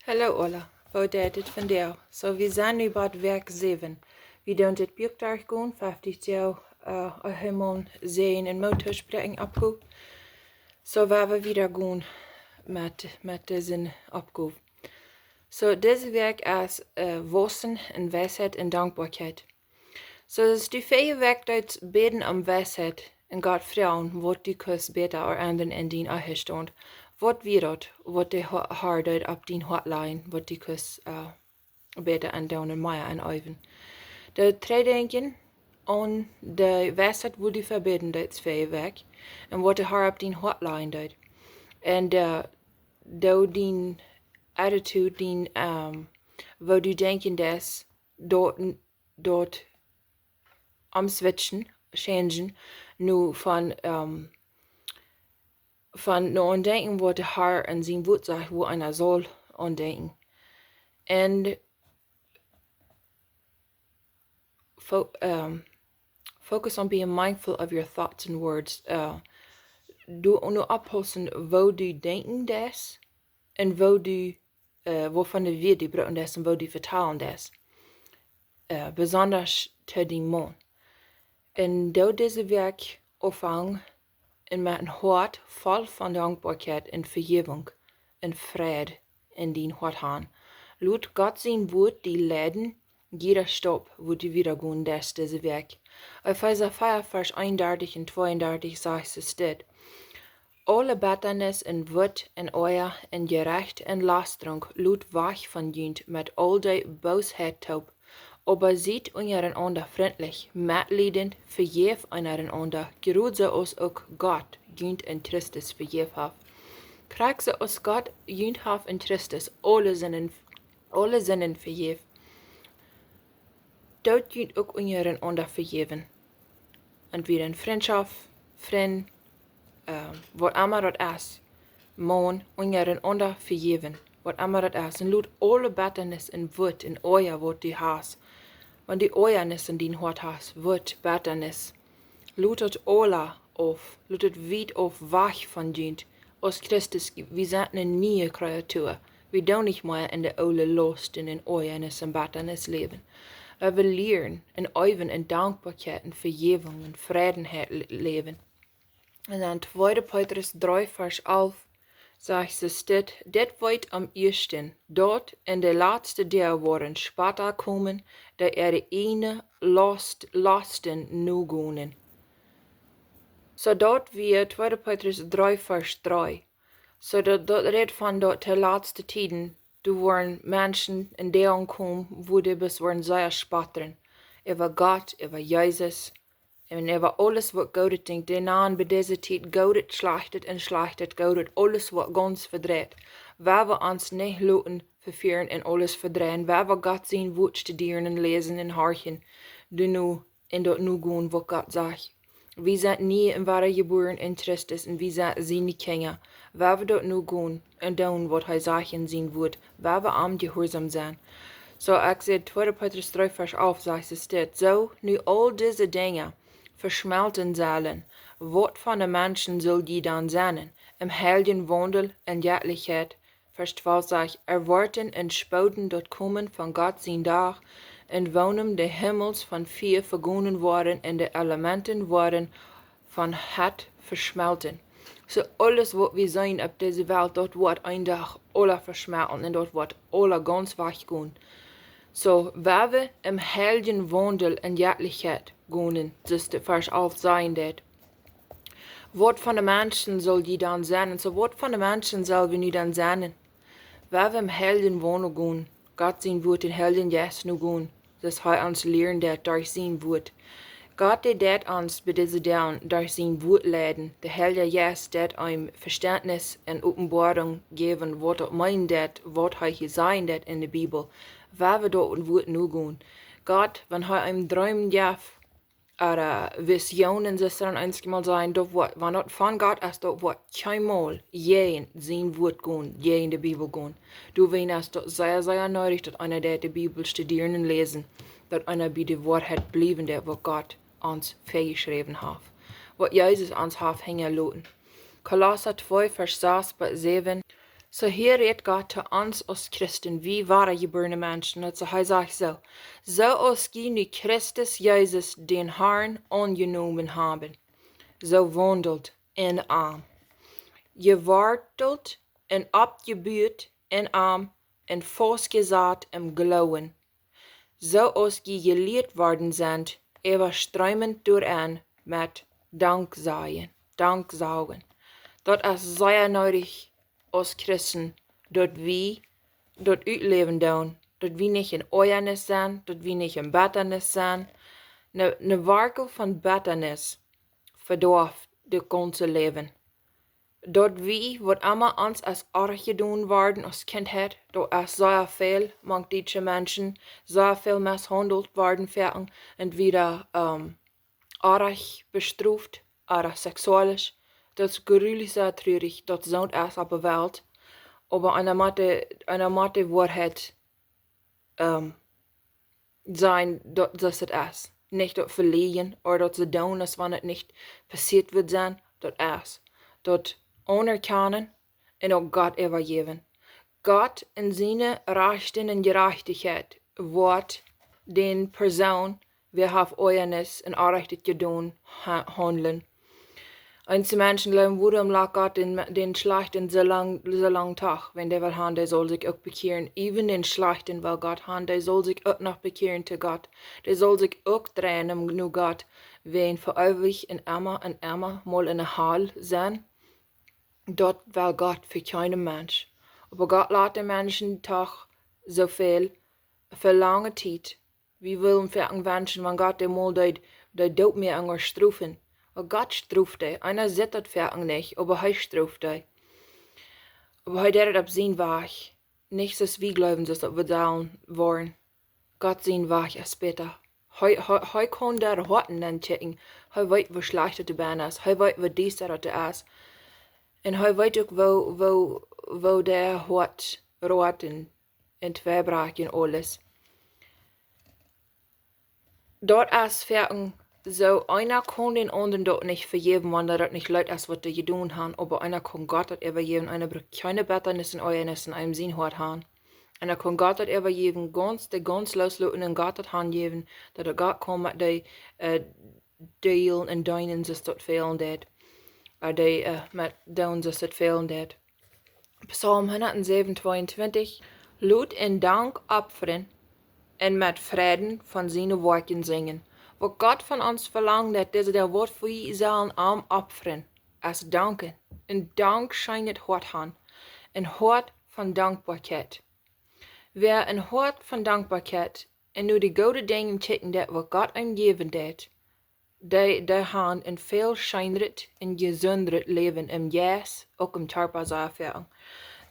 Hallo Ola, wat deed het vandaag? So, we zijn nu bij werk 7. We doen dit buurtdag gaan, 50 jaar Ehemaun Säajen en Moot toosprääkjen opgave. So, waar we weer gaan met deze opgave. So, deze werk is waussen en weisheit en dankboakjeit. So, het is de vele werk dat bäden om weisheit en God vrouwen, wat die kus beter or anderen in dien eigen stond. Wat wie dat, wat de haar dat op dien Hoat lajen, wat die kus beter aan doen en mij en even. De tredenken aan de weisheit wo die verbeden dat vele werk en wat de haar op dien Hoat lajen dat. En do dien attitude, dien wo du denken des, dort omswitchen, changen, nu van nu aandenken wat de haar en zijn Wutt zegt, wo einer zal aandenken. En focus on being mindful of your thoughts and words. Du nu oppassen wo du denken des en wo du wovon de wir die brauchen des en wo du vertalen des. Besonders te die Moot. En door deze werk opvang en met een hart vol van dankbaarheid en vergeving en vrede in dien hart aan. Laat God zijn woord die leiden, jeder stap wo die wieder gaan des deze werk. Epheser 4 vers 31 en 32 zegt es dit. Aule Bettanis en Wutt en Oaja en Jeschrech en Lastrunk laat wajch van junt met al die Boosheit toop. Aber siet unjarenaunda frintlich, metliedent, vejäft unjarenaunda, gerud ze os ook God, junt en Christus vejäft haf. Krijg ze os God, junt haf en Christus, alle zinnen vejäft. Dood junt ook unjarenaunda vergeven. En weer een vriendschap, vriend, wat immer dat is, man unjarenaunda vergeven. Wat immer dat is. En laat Aule Bettanis en Wutt en Oaja wat die haas. Want die Oajanis en dien Hoat haas, Wutt, Bettanis. Laat het Ola of, laat het wiet of wach van junt. Als Christus, we zijn een nieuwe creatuur. We doen niet meer in de oude losten en Oajanis en Bettanis leven. We leren en oefen en dankbaarheid en vergeving en vredenheid leven. En dan 2 Petrus 3 vers 11 zegt ze dit wordt am eersten, dort in de laatste der worden Sparta komen, dat de ene lasten nu gonen. So dort weer 2 Petrus 3 vers 3. So dat redt van dat de laatste tijden, du worden mensen in deren komen, wo die bis worden zeer spatteren. Over God, over Jezus, en over alles wat Gott denkt, den aan bij deze tijd Gott slachtet, Gott alles wat ganz verdreht. Waar we ons niet laten vervieren en alles verdrehen, waar we God zijn woord studieren en lezen en harken, du nu en dat nu gaan wat God zegt. We zijn niet in ware geboren in Christus en we zijn zijn kinderen. Waar we dat nu gaan en doen wat hij zegt in zijn woord, waar we am gehoorzaam zijn. So ik zei 2 Petrus 3 vers 11 zegt es dit, zo nu al deze dingen verschmelten zullen, wat van de mensen zul je dan zijn? Im heiligen wandel en jettelijkheid, vers 12 zegt, worden en spouden dat komen van God zijn dag, en wonen de hemels van vuur vergonnen worden en de elementen worden van het verschmelten. So alles wat we zijn op deze wereld, dat wordt een dag alle verschmelten en dat wordt alle ganz weggaan. So, waar we im heiligen wandel en jettelijkheid gaan, dus de vers 11 zijn dat. Wat van de mensen zal je dan zijn? So, wat van de mensen zal we nu dan zijn? Waar we im heiligen wandel gaan, God zijn woord in heiligen jes nu gaan, dus hij ons leren dat door zijn woord. God deed ons bij deze dagen door zijn woord leiden. De heilige jes deed hem verständnis en openbaring geven wat het meint dat, wat hij gezegd dat in de Bijbel. Waar we dat woord nu gaan. God, wenn hij hem dromen gaf, visionen zisteren eenmaal zijn, dat wat, wanneer het van God is, dat wat keinmaal je zijn woord gaan, je in de Bijbel gaan. Du weißt, dat zeer nodig dat einer de Bijbel studieren en lezen, dat einer bij de waarheid blijven, dat wat God ons vijgeschreven heeft. Wat Jezus ons heeft hingen laten. Kolosser 2 vers 6 bis 7 So hier redet Gott zu uns als Christen, wie wahre geborene Menschen. Und so sagt so, so als die nu Christus Jesus den Herrn angenommen haben, so wandelt in arm. Gewortelt en abgebuurt in arm en vastgezaad im Glauben. So als die gelehrt worden sind, überströmend durch mit Danksaugen. Dat is sehr nötig als Christen, dat wir dat uitleven doen, dat wir nicht in Oajanis zijn, dat wir nicht in Bettanis zijn. Ne werkel van Bettanis verdorft de ganze Leben. Dat wir, wat immer uns als arg gedaan worden als Kindheit, dat is sehr viel, manch deutsche Menschen, sehr viel misshandelt worden werden und wieder arg bestraft, arg sexualisch. Dat is gruwelijk sehr traurig, dat zo'n is op de wereld. Aber eine Mathe Wahrheit sein, dass es ist. Nicht dort verlieren oder dort zu tun, als wenn es nicht passiert wird sein, dort ist. Dort anerkennen und auch Gott übergeben. Gott in seiner Rechten und Gerechtigkeit wird den Person, wer auf Oajanis und Arrechtet getan handeln. Einige Menschen glauben, warum lag Gott den Schlechten so lang Tag, wenn der will haben, der soll sich auch bekehren. Even den Schlechten will Gott haben, der soll sich auch noch bekehren zu Gott. Der soll sich auch drehen um Gott, wen für ewig und immer mal in der Hall sein. Dort will Gott für keinen Mensch. Aber Gott lässt den Menschen doch so viel für lange Zeit. Wir wollen für einen Menschen, wenn Gott mal der Tod mir an strafen. Und Gott straft dich. Einer sieht das für nicht, aber er straft dich. Aber er deed auf sein Weg. Nicht, dass wir glauben, dass wir sollen wollen. Gott sein Weg ist besser. Er kann der Hoaten entdecken. Er weiß, wie schlecht das Bäden ist. Er weiß, wie dies das ist. Und er weiß auch, wo der Hoat roten und vebätren alles. Dort ist für so, einer kann den anderen dort nicht vergeben, wenn er das nicht leid ist, was die getan haben. Aber einer kann Gott das übergeben. Einer braucht keine Bettanis und Oajanis in einem Sinn hat haben. Einer kann Gott das übergeben, ganz loslassen und Gott das Hand geben, dass er Gott kann mit die Dealen und Dienen, sich dort fehlen det. Die mit Down, sich dort fehlen det. Psalm 127, Loot in Dank opfern und mit Frieden von seinen Worten singen. Wat Gott von uns verlangt, dass der Wort für ihn sollen arm opfern, als danken. Und Dank scheint Hoat an. Ein Hoat von Dankbarkeit. Wer ein Hoat von Dankbarkeit und nur die gute Dinge checken, dat wat Gott ihm geben dat, die haben ein viel scheineret und gesünderes Leben im Jes, auch im Körper so erfahren.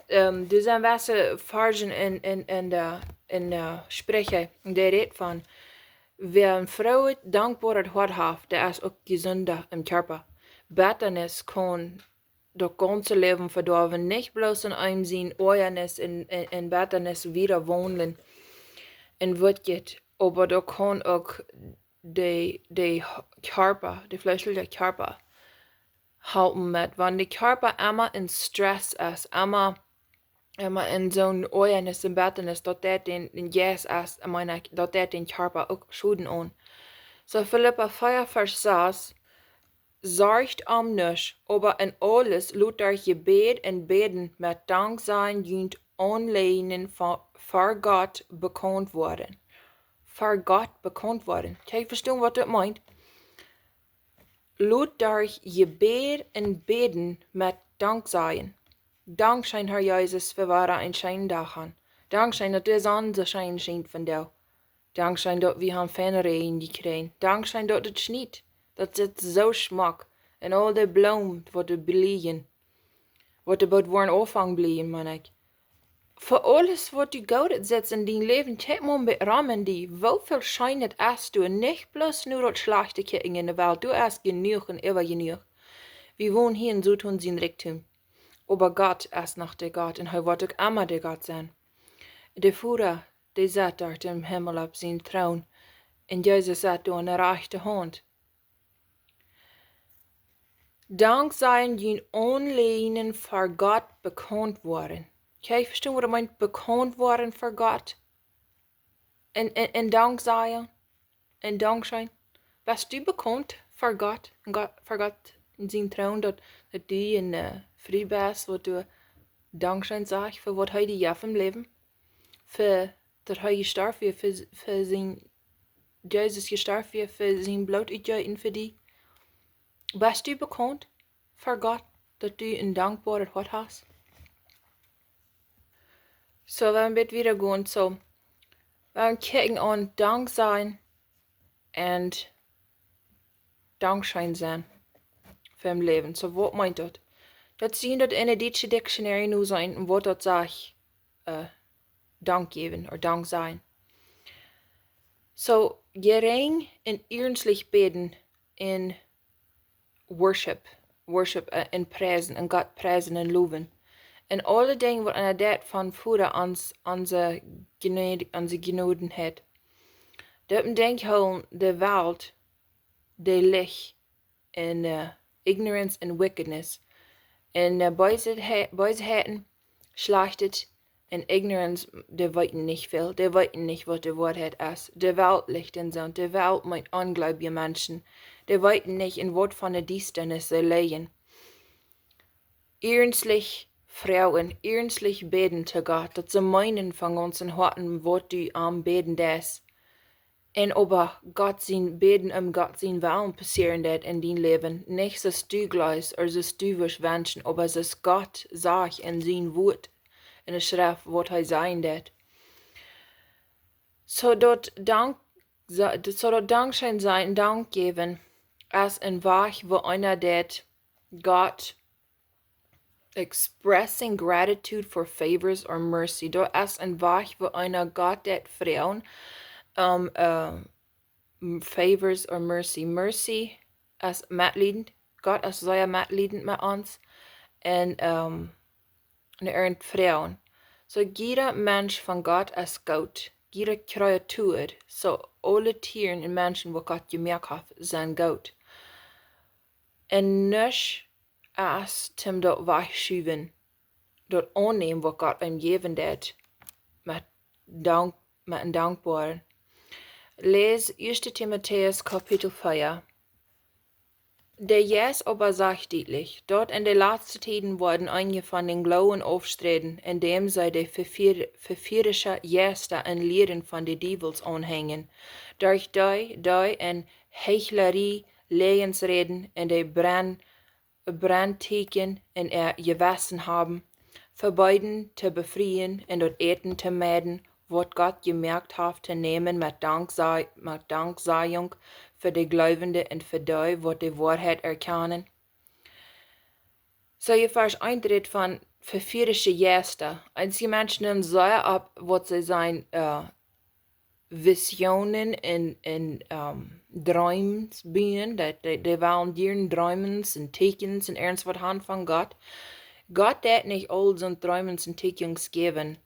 Du sind weiße Fargen in Spreche, der redet von, wer eine Frau dankbar hat, der ist auch gesünder im Körper. Bettanis kann das ganze Leben verdorben, nicht bloß in einem Sinn Oajanis in Bettanis wieder wohnen in Wutt geht, aber da kann auch der Körper, der fleischliche Körper halten mit. Wenn der Körper immer in Stress ist, immer in so ein Oajanis in Bettanis, dort den Jes ist, ich meine, dort den Körper auch schuden an. So Philippa 4, Vers 6, sorgt nicht, aber in alles lut euch Gebet und Bäden mit Danksein junt anlehnen vor Gott bekannt worden. Vor Gott bekannt worden. Kann ich verstehen, was das meint? Lut euch Gebet und Bäden mit Danksein. Dankschein, Herr Jesus, für wahre ein Schein daran. Dankschein, dass der Sonne so schein scheint von dir. Dankschein, dass wir haben feine Regen gekriegt. Dankschein, dass es schneit. Dat het zo smak. En al die bloemen worden blieben. Worden bald worden afhang blieben, man ik. Voor alles wat du goud zet in dein Leben, kijk maar met ramen die. Hoeveel schijn het hast du. En niet bloß nur dat slechte Kicken in der Welt. Du hast genug und immer genug. Wir wohnen hier in Südhund sein Reichtum. Aber Gott ist noch der Gott und er wird auch immer der Gott sein. Der Führer, der sitzt dort im Himmel auf seinem Thron. Und Jesus sitzt da an der rechten Hand. Dank seien die Anlehnen vor Gott bekannt worden. Kan je verstaan wat meint bekannt worden voor God? En dank zijn. En dank zijn. Was du bekannt voor God? Voor God in zijn troon dat du in vrij bent, wat du dankzij zegt voor wat hij die in leven. Voor dat hij gestorven is, voor zijn Jezus gestorven is, voor zijn bloed uitgegoten voor die. Was du bekannt voor God dat du een dankbare hart hast? So, we gaan weer gaan. So, we gaan kijken aan dank zijn en dankzij zijn voor het leven. So, wat meint dat? Dat zien dat in het Duitse dictionary nu zijn, wat dat zegt, dank geven of dank zijn. So, gering en ernstlich beten in worship en prijzen en God prijzen en loven. En alle dingen wat aan dat van voeden onze genodenheid. Dat denk houden de wereld, de licht en ignorance en wickedness. En Weisheiten schlachtet en ignorance, die weten niet veel. Die weten niet wat de waarheid is. De wereld ligt in zo. De wereld met ongläubige mensen. Die weten niet in wat van de duisternis ze leiden. Ernstlich Frauen, ernstlich beten zu Gott, dat ze meinen von ganzen Herzen, wat du beten des. En aber Gott sein beten Gott sein Willen passieren det in dein Leben. Nicht so du gleich, oder so du wirst wünschen, aber so Gott sagt in sein Wutt, in der Schrift, wat hij sein det. So dat Dankschein sein, Dank geben, als ein Wach, wo einer det Gott expressing gratitude for favors or mercy. Dat is een Wach, wo einer Gott det Frauen favors or mercy. Mercy is metliedent. God is sehr metliedent met ons. En Frauen. So jeder Mensch von Gott is goed. Jede Kreatur. So alle Tieren en Menschen, wat God gemaakt heeft, zijn goed. En niks is hem dat wegschuiven. Dat aannemen wat God hem geven deed. Met een dankbaar. Lees 1. Timotheus Kapitel 4. Der Jes aber sagt deutlich, dort in den letzten Tagen worden einige von den Glauben auftreten, indem sie die verführerische Gäste und Lehren von den Devils anhängen, durch die in Heuchlerie, Lehensreden und die Brandteken in Gewissen haben, verbeiden zu befreien und dort Eten zu meiden, wat Gott gemerkt hat zu nehmen mit Danksagung für die Glaubende und für die, wat die Wahrheit erkennen. So je vers 1 von verführerische Gäste. Einige Menschen nehmen sehr ab, was sie sein Visionen und Träumen bieten. Die wollen deren Träumen und Tekens und ernst was haben von Gott. Gott hat nicht all so Träumen und Tekens geben.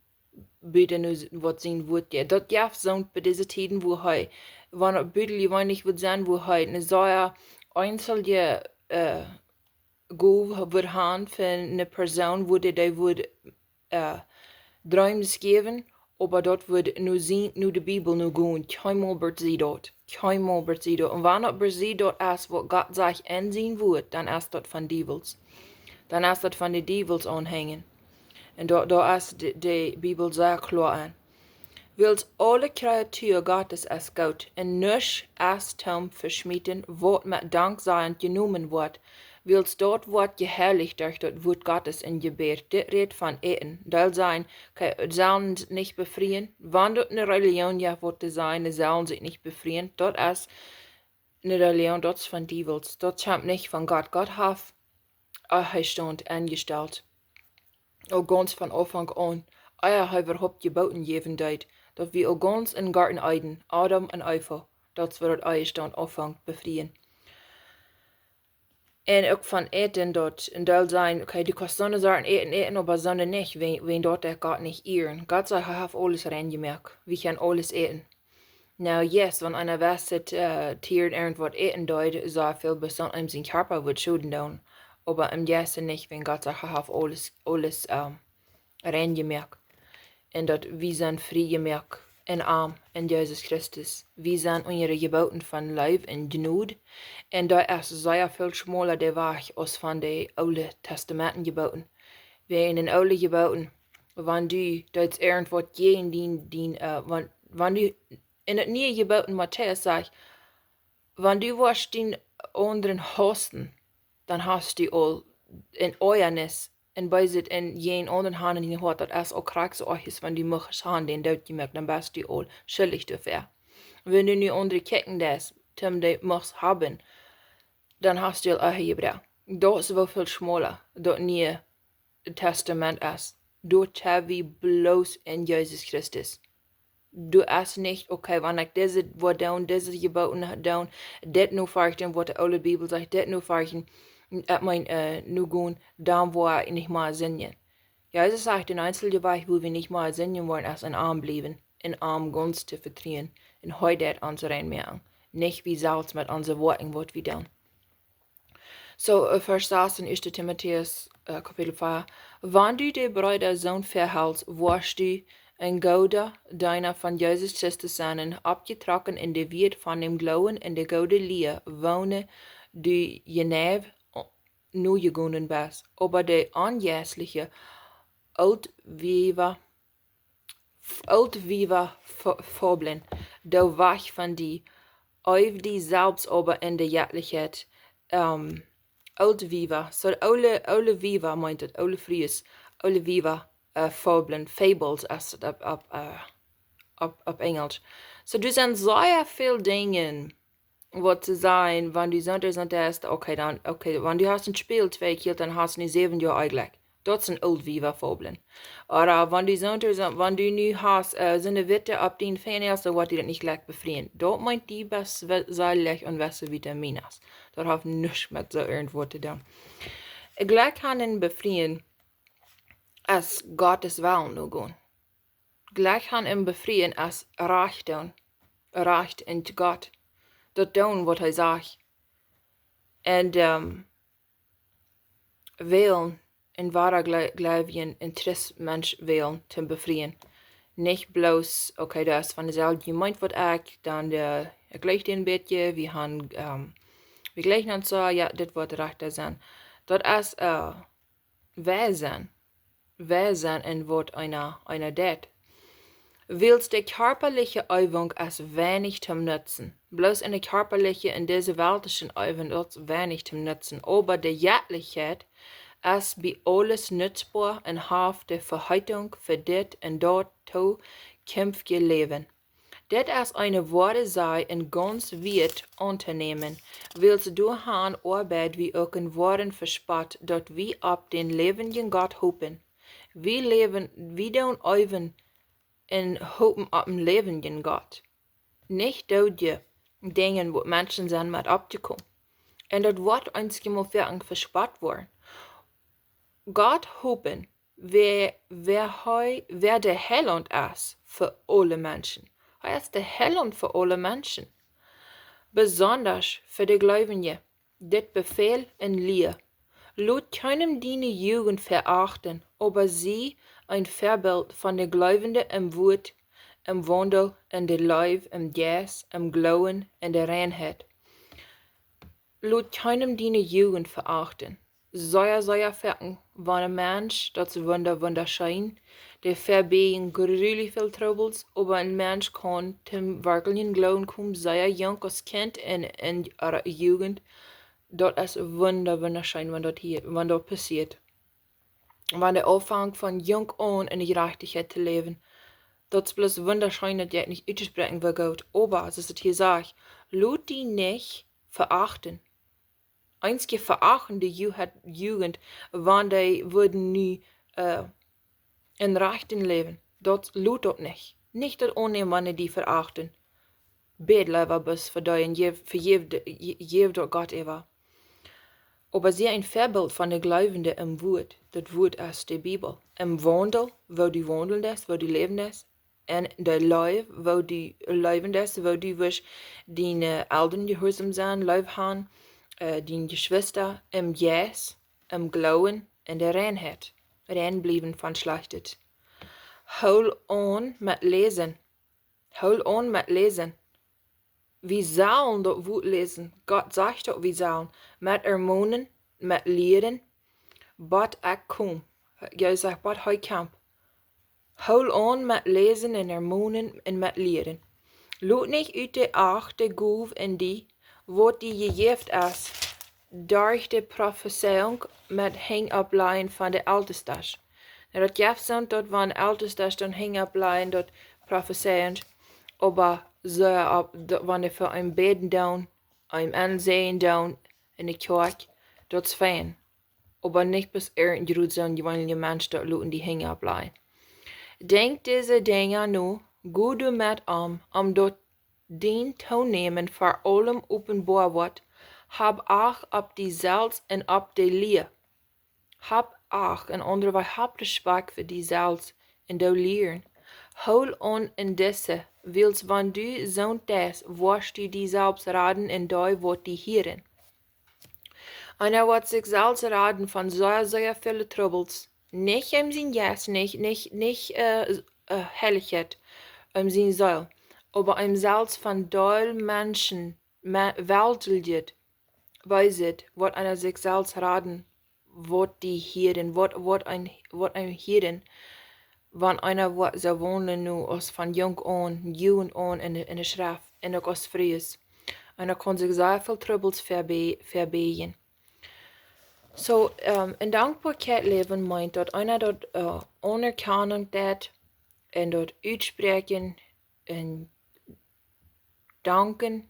Bitte nu wat zijn wordt je. Dat jaf zo'n bij deze tijden wo hij, wanneer bitte je weinig wordt zijn wo hij, ne zou einzelje go wordt gaan voor een persoon wo die wordt droomjes geven, aber dat wordt nu zien, nu de Bibel nu gaan, keinmal wordt sie dat. Keinmal wordt sie dat. En wanneer wordt sie dat als wat God zegt in zijn woord, dan is dat van devils. Dan is dat van de devils aanhangen. En daar is de Bibel sehr klar aan. Wils alle Kreatuur Gottes is goed, en niks is hem verschmieten, wat met dankzijend genoemd wordt. Wils dort wordt geherrlicht durch dat Wort Gottes in Gebet. Dit redt van eten. Dat zijn, zullen nicht befreien. Wanneer dat een religion ja wordt te zijn, zullen zich nicht befreien. Dat is een religion, dat is van devils. Dat komt niet van God. God heeft uitgestand ingesteld. Ook ganz van Anfang an, hij überhaupt geboten geven deed, dat we ook ganz in Garten Eden, Adam en Eva, dat we dat Eistand aanvangt befreien. En ook van eten, dat een deel zijn, okay, du kannst zonne Sachen eten, aber zonne nicht, wen dort der Gott nicht ehren. Gott sagt, er hat alles reingemerkt, wir können alles eten. Nou, yes, wenn einer weiß, dass Tieren irgendwas eten deed, so viel besonders in sein Körper wird schuden doen. Aber im Jessen nicht, wenn Gott sagt, er hat alles rein gemaakt. En dat we zijn vrijgemaakt en arm in Jezus Christus. We zijn unsere geboten van lijf en genoeg. En dat is zeer veel smaller de weg als van de Oude Testamenten geboten. We in den Oude geboten, wanneer du dat ernd wat je in wanneer du in het nieuwe geboten Matthäus zegt, wanneer du was den anderen hosten, dan hast du al in Oajanis en bij zit in geen anderen handen in Hoat, dat is ook krijg zo is, wanneer du mocht gaan den dood gemaakt, dan best du al schuldig dafür. Wenn du nu andere kijken des, zum de mocht hebben, dan hast du al gebraucht. Dat is wel veel smaller, dat nieuwe Testament is. Dort hebben we bloos in Jezus Christus. Du is niet, okay, wanneer ik deze wat doen, deze geboten doen, dit nu verrichten, wat de oude Bibel zegt, dit nu verrichten, nu gaan, dan waar ik niet meer zingen. Jezus zegt, een einzige weg, wo wir nicht mehr zingen wollen, ist in arm bleiben, in arm Gunst zu vertreten, in heute uns reinmerken, nicht wie Salz mit unseren Worten, was wir tun. So, Vers 6 in 1. Timotheus, Kapitel 4. Wann du die Brüder so verhältst, wirst du ein Gouda deiner von Jesus Christus sein, abgetrocken in der Welt von dem Glauben in der Goude Liebe, wohne du jenev nu gegunden bist, aber der unjährliche Altwieber Fabeln, du wach von die, auf die selbst aber in der Jährlichkeit, Altwieber, so Aule Viva meint het, Aule Fries, Aule Viva, Fabeln, Fables, als het op Engels. So, du zijn sehr veel dingen, wat zu sein, wenn du Sonntag und das, okay, wenn du hast ein Spiel 2 Kiel, dann hast du 7 Jahre eigentlich. Dat zijn Old Viva Fabeln. Oder wenn du Sonntag, wenn du nu hast, so eine Witte ab den Fähne, so wat die das nicht gleich befrieren. Dort meint die best seilig und was Vitamin ist. Dat hat nichts mit so irgendwo zu tun. Gleich kann ihn befrieren, als Gottes Willen nur gehen. Gleich kann ihn befrieren, als Recht tun. Recht in Gott. Dat doen wat hij sagt. Und wählen in wahrer Gläubien in trist Mensch wählen zum befrieren. Nicht bloß, okay, das von derselben gemeint wird ich, dann gleich den beetje, wir gleichen uns so, ja, das wird recht sein. Das ist Wesen in Wort einer det. Willst die körperliche Übung als wenig zum Nutzen. Bloß in der körperliche, in dieser weltlichen Übung ist wenig zum Nutzen. Aber die Jährlichkeit ist bei alles nutzbar und hat die Verheitung für dit und dort zu kämpfige Leben. Det ist eine Worte sei in ganz weit Unternehmen. Willst du han Arbeit wie auch in Worten verspart, dort wie ab den lebenden Gott hopen. Wie don üben en hopen op een levenden God. Nicht dode dingen wat mensen zijn met op te komen. En dat wordt ons gemoffering verspart worden. God hopen, wer de Heiland is voor alle mensen. Hij is de Heiland voor alle mensen. Besonders voor de Gläubigen. Dit bevel en leer. Laat keinem deine Jugend verachten, aber sie ein Vorbild von der Gläubigen im Wutt, im Wandel, in der Leib, im Geist, im Glauben, in der Reinheit. Laat keinem deine Jugend verachten. Sehr verken, wenn ein Mensch, das wunderschön, der verbeen gruwelig viel Troubles, aber ein Mensch kann zum wirklichen Glauben kommen, sehr jung als Kind in ihrer Jugend. Das ist wunderschön, wenn das passiert. Wenn der Anfang von jung an in die Gerechtigkeit zu leben, das ist bloß wunderschön, dass ich nicht aussprechen will, Gott. Aber, als es hier sagt, lass die nicht verachten. Einzige verachtende Jugend, wenn die würden nie in Rechten leben. Das lass das nicht. Nicht das annehmen, wenn die verachten. Bet lieber bis für die und vergib dort Gott ever. Aber sie ein Vorbild von der Gläubigen im Wutt. Das Wutt ist die Bibel. Im Wandel, wo die wandeln das, wo die leben das. Und der Leib, wo die leben das, wo die wisch die Eltern gehorsam sein, Leib haben, die Geschwister, im Yes, im Glauben, in der Reinheit. rein blijven van slechtet. Hou on met lezen. Hou on met lezen. Wir sollen dat Wutt lesen. Gott sagt dat wir sollen. Met ermonen, met leren, bad ik kom. Jij zegt, bad hij kamp. Hou on met lezen en ermonen en met leren. Loot niet uit de acht de goef en die, wat die vejäft is, door de profetieung met hing opleien van de Ältestes. Dat jeft zijn dat van Ältestes dan hing opleien dat profetieung, aber so, wanneer voor een bäden doen, een aanzien doen in de kerk, dat is fijn. Aber nicht bis in Jerusalem, die wanneer Menschen dort looten, die hingen opleien. Denk deze dingen nu, goed met dat dien toenemen voor allem openbaar wordt, hab ach op die zelfs en op de leer. Hab ach, en andere wij hab respect voor die zelfs en de leren. Hou on in deze, wils wann du zo'n des, worst du die zelfs raden en doi wordt die hieren. Einer wat zich zelfs raden van zeer viele troubles. Nicht zijn jas, nicht helligheid, zijn zeil, aber zelfs van doel mensen, weltelt, weisheit, wat einer zich zelfs raden, wat die hieren, wat een hieren, wann einer wat ze wonen nu, als van jong aan, in de schrift, en ook als vries. Einer kon zich zeer veel troubles verbeten. So, in dankbaarheid leven meint dat einer dat anerkennen dat en dat uitspreken en danken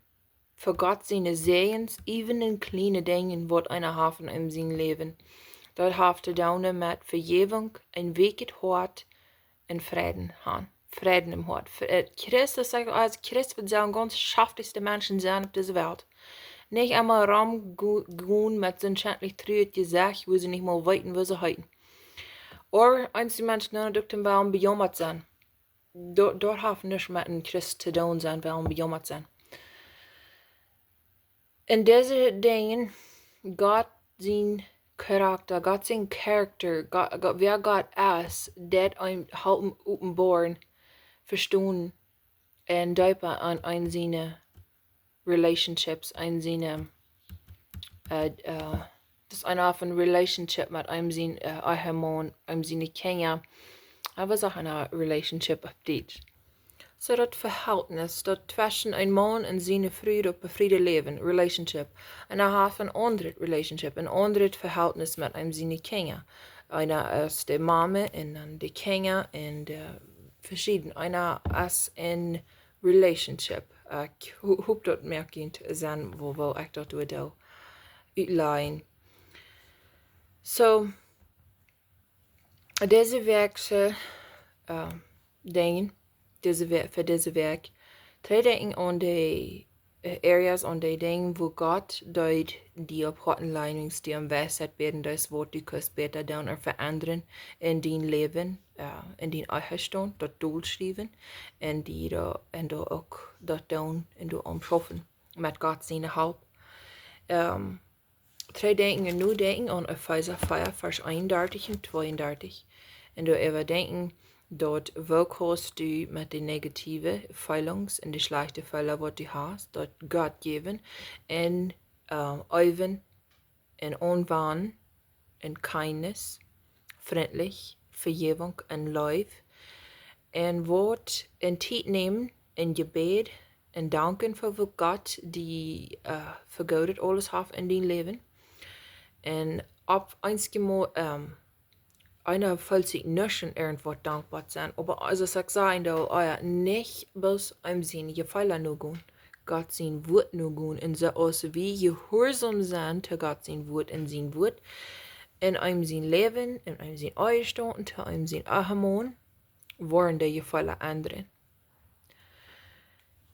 voor God zijn zegens, even in kleine dingen wat einer haven in zijn leven. Dat heeft te doen met vergeving en week Hoat en vrede han. Vrede im Hoat. Christus sagt, als Christus wird sagen, ganz schaftigste Menschen sein auf dieser Welt. Nicht einmal rumgehen mit so schändlich trüht gesagt, wo sie nicht mal weiten, wo sie halten. Oder eins die Menschen nur durch den Baum bejammert sein. Dort haben nicht mit einem Christ zu tun sein, weil bejammert sein. In diesen Dingen, Gott sein Charakter, Gott sein Charakter, wer Gott ist, das ein halten offenbaren, verstehen und deuten an seine relationships, ein seine, das ist eine Art von Relationship mit einem seine Ehemaun, einem seine Kinder, aber es ist auch eine Relationship auf Deedst. So das Verhältnis, das zwischen ein Mann und seine Frau auf befrieden Leben, Relationship, und er hat ein anderes Relationship, ein anderes Verhältnis mit einem seine Kinder. Einer ist die Mama und dann die Kinder und verschieden. Einer ist in Relationship. Ich hoffe, das merkt sein, wo ich das da uitleihen. So, deze werkse dingen, voor deze werk, twee dingen aan de areas, aan de dingen, wo Gott deut die op Hottenleidings, die am Weisheit werden, das Wort, die kannst beter dann veranderen in dien Leben, in dien Eichstand, dat Doel schrijven, en die en da ook dat doen en da omschaffen, met Gott seine Hulp. Twee dingen, nu denken aan Epheser 4, vers 31 en 32, en da even denken, dat welk hast du met de negatieve feilings en de slechte feiler wat du hast, dat Gott geven, en oeven, en onwaan, en kindness, frintlich, vergeving en lief, en wat in tijd nemen in gebed en danken voor Gott die vergoodet alles heeft in die leven. En op einmal einer fühlt sich nicht irgendwo dankbar sein, aber also ich sage da, nicht bloß einem seine Fehler nur gehen, Gott sein Wort nur gehen, und so aus wie gehorsam sein zu Gott sein Wort und sein Wort, in einem sein Leben, in einem sein Einstand, in einem sein Ehemaun, waren die Fehler andere.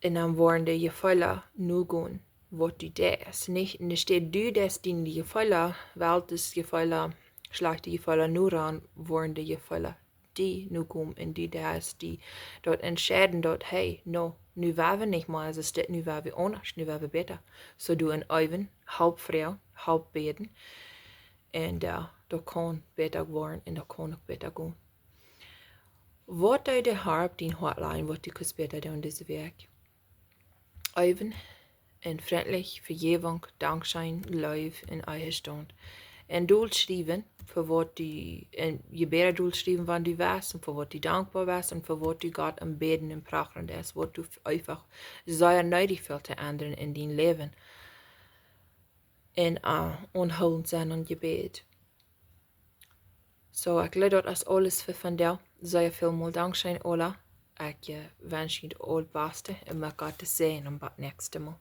Und dann waren die Fehler nur gehen, was du das, nicht steht du das, die Fehler, weil das Fehler schlechte Gefälle nur an, waren die Gefälle, die nu kommen, und die das, die dort entscheiden, dort, hey, no, nu waren wir nicht mal, also steht, nu waren wir anders, nu waren wir besser. So du ein Oeven, halb Frau, halb Bäden, En dat kan beter worden en dat kan ook beter gaan. Wat du de har op din hotline, wat du kan beter doen deze week? Even en frintlich, vergeving, dankzijn, lief en eigen stand. En doel schrijven voor wat du, en je beter doel schrijven wanneer du was, en voor wat du dankbaar was, en voor wat du God am bäden en prachen is, wat du einfach sehr nötig fühlt te anderen in din leven. En onhoudend zijn aan je bed. So, ik leid dat als alles voor vandaag. Zeer veel dankzij, Ola. Ik wens je het allerbeste en mag God te zien om het nächste Mal.